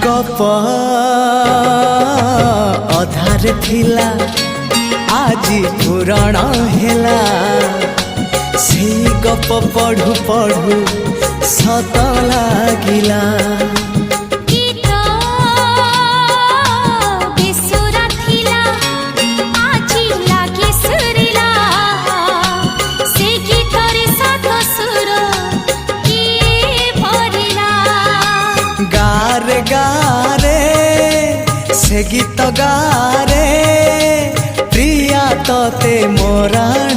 गप अधार थिला आजी पुराण हेला से गप पढ़ु पढ़ु सत लागिला। गारे गारे से गीत गारे प्रिया तोते मोराण